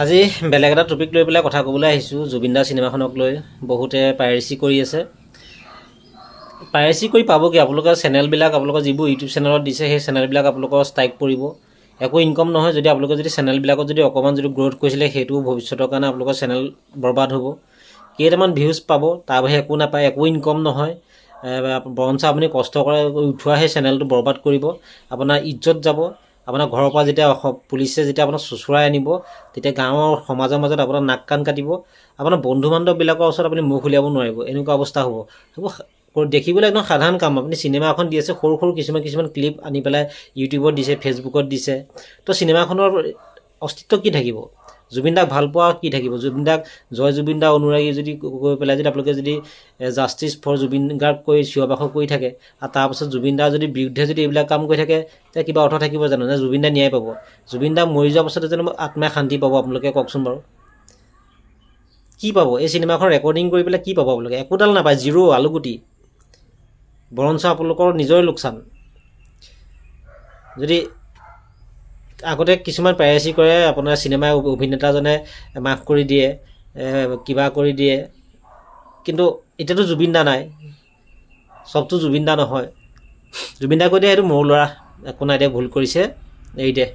আজি বেলেগ এটা টপিক লৈ পেলাই কথা ক'বলৈ আহিছোঁ। জুবিন দা চিনেমাখনক লৈ বহুতে পাইৰেচি কৰি আছে। পাইৰেচি কৰি পাব কি, আপোনালোকৰ চেনেলবিলাক, আপোনালোকৰ যিবোৰ ইউটিউব চেনেলত দিছে সেই চেনেলবিলাক আপোনালোকৰ ষ্ট্ৰাইক পৰিব। একো ইনকম নহয়। যদি আপোনালোকে যদি চেনেলবিলাকত যদি অকণমান যদি গ্ৰ'থ কৰিছিলে, সেইটো ভৱিষ্যতৰ কাৰণে আপোনালোকৰ চেনেল বৰবাদ হ'ব। কেইটামান ভিউজ পাব, তাৰ বাহিৰে একো নাপায়, একো ইনকম নহয়। বৰঞ্চ আপুনি কষ্ট কৰে উঠোৱা সেই চেনেলটো বৰবাদ কৰিব। আপোনাৰ ইজ্জত যাব। আপোনাৰ ঘৰৰ পৰা যেতিয়া পুলিচে যেতিয়া আপোনাক চোঁচৰাই আনিব, তেতিয়া গাঁৱৰ সমাজৰ মাজত আপোনাৰ নাক কাণ কাটিব। আপোনাৰ বন্ধু বান্ধৱবিলাকৰ ওচৰত আপুনি মুখ উলিয়াব নোৱাৰিব। এনেকুৱা অৱস্থা হ'ব। সেইবোৰ দেখিবলৈ একদম সাধাৰণ কাম। আপুনি চিনেমা এখন দি আছে, সৰু সৰু কিছুমান ক্লিপ আনি পেলাই ইউটিউবত দিছে, ফেচবুকত দিছে। তো চিনেমাখনৰ অস্তিত্ব কি থাকিব? জুবিন দাক ভাল পোৱা কি থাকিব? জুবিন দাক জয় জুবিন দা অনুৰাগী যদি কৈ পেলাই যদি আপোনালোকে যদি জাষ্টিছ ফৰ জুবিন গাৰ্গ কৈ চিঞৰ বাখৰ কৰি থাকে, আৰু তাৰপাছত জুবিন দাৰ যদি বিৰুদ্ধে যদি এইবিলাক কাম কৰি থাকে, তেতিয়া কিবা অৰ্থ থাকিব জানো? যে জুবিন দা ন্যায় পাব? জুবিন দা মৰি যোৱাৰ পাছতে জানো আত্মাই শান্তি পাব? আপোনালোকে কওকচোন বাৰু। কি পাব? এই চিনেমাখন ৰেকৰ্ডিং কৰি পেলাই কি পাব আপোনালোকে? একোডাল নাপায়, জিৰ' আলুগুটি। বৰঞ্চ আপোনালোকৰ নিজৰে লোকচান। যদি আগতে কিছুমান পাইৰেচি কৰে, আপোনাৰ চিনেমা অভিনেতাজনে মাফ কৰি দিয়ে, কিবা কৰি দিয়ে, কিন্তু এতিয়াতো জুবিন দা নাই। চবতো জুবিন দা নহয়। জুবিন দা কৈ দিয়ে, এইটো মোৰ ল'ৰা, একো নাই দে, ভুল কৰিছে, এৰি দে।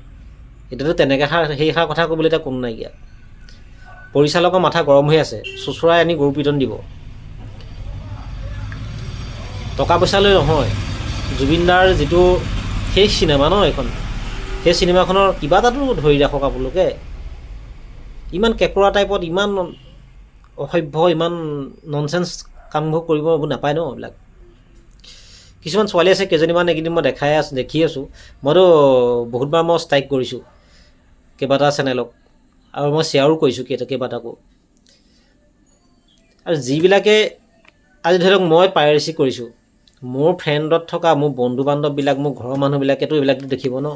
এতিয়াতো তেনেকৈ সেইষাৰ কথা ক'বলৈ এতিয়া কোনো নাইকিয়া। পৰিচালকৰ মাথা গৰম হৈ আছে, চোঁচৰাই আনি গৰু পিটন দিব। টকা পইচালৈ নহয়, জুবিন দাৰ যিটো শেষ চিনেমা ন এইখন, সেই চিনেমাখনৰ কিবা এটাতো ধৰি ৰাখক আপোনালোকে। ইমান কেঁকোৰা টাইপত, ইমান অসভ্য, ইমান ননচেন্স কামবোৰ কৰিব নাপায় ন এইবিলাক। কিছুমান ছোৱালী আছে, কেইজনীমান এইকেইদিন মই দেখি আছোঁ। মইতো বহুতবাৰ মই ষ্ট্ৰাইক কৰিছোঁ কেইবাটা চেনেলক, আৰু মই শ্বেয়াৰো কৰিছোঁ কেইবাটাকো। আৰু যিবিলাকে আজি ধৰি লওক মই পাইৰেচি কৰিছোঁ, মোৰ ফ্ৰেণ্ডত থকা মোৰ বন্ধু বান্ধৱবিলাক, মোৰ ঘৰৰ মানুহবিলাকেতো এইবিলাকতো দেখিব ন।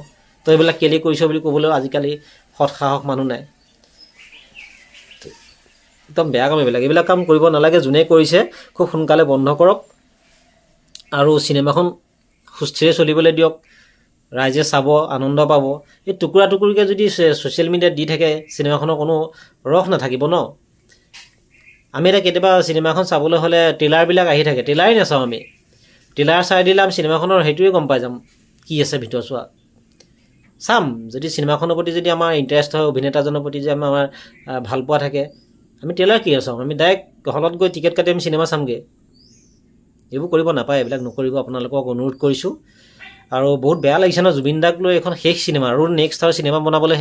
তো এইবিলাক কেলেই কৰিছ বুলি ক'বলৈ আজিকালি সৎসাহস মানুহ নাই। একদম বেয়া কাম এইবিলাক কাম কৰিব নালাগে। যোনে কৰিছে খুব সোনকালে বন্ধ কৰক, আৰু চিনেমাখন সুস্থিৰে চলিবলৈ দিয়ক। ৰাইজে চাব, আনন্দ পাব। এই টুকুৰা টুকুৰিকৈ যদি ছ'চিয়েল মিডিয়াত দি থাকে, চিনেমাখনৰ কোনো ৰস নাথাকিব ন। আমি এতিয়া কেতিয়াবা চিনেমাখন চাবলৈ হ'লে ট্ৰেইলাৰবিলাক আহি থাকে, ট্ৰেইলাৰেই নাচাওঁ আমি। ট্ৰেইলাৰ চাই দিলে আমি চিনেমাখনৰ সেইটোৱে গম পাই যাম কি আছে ভিতৰত চোৱা। চাম যদি চিনেমাখনৰ প্ৰতি যদি আমাৰ ইণ্টাৰেষ্ট হয়, অভিনেতাজনৰ প্ৰতি যে আমাৰ ভাল পোৱা থাকে, আমি ট্ৰেইলাৰ কিয় চাওঁ? আমি ডাইৰেক্ট হলত গৈ টিকেট কাটি আমি চিনেমা চামগৈ। এইবোৰ কৰিব নাপায়, এইবিলাক নকৰিব, আপোনালোকক অনুৰোধ কৰিছোঁ। আৰু বহুত বেয়া লাগিছে ন, জুবিন দাক লৈ এখন শেষ চিনেমা, আৰু নেক্সট আৰু চিনেমা বনাবলৈ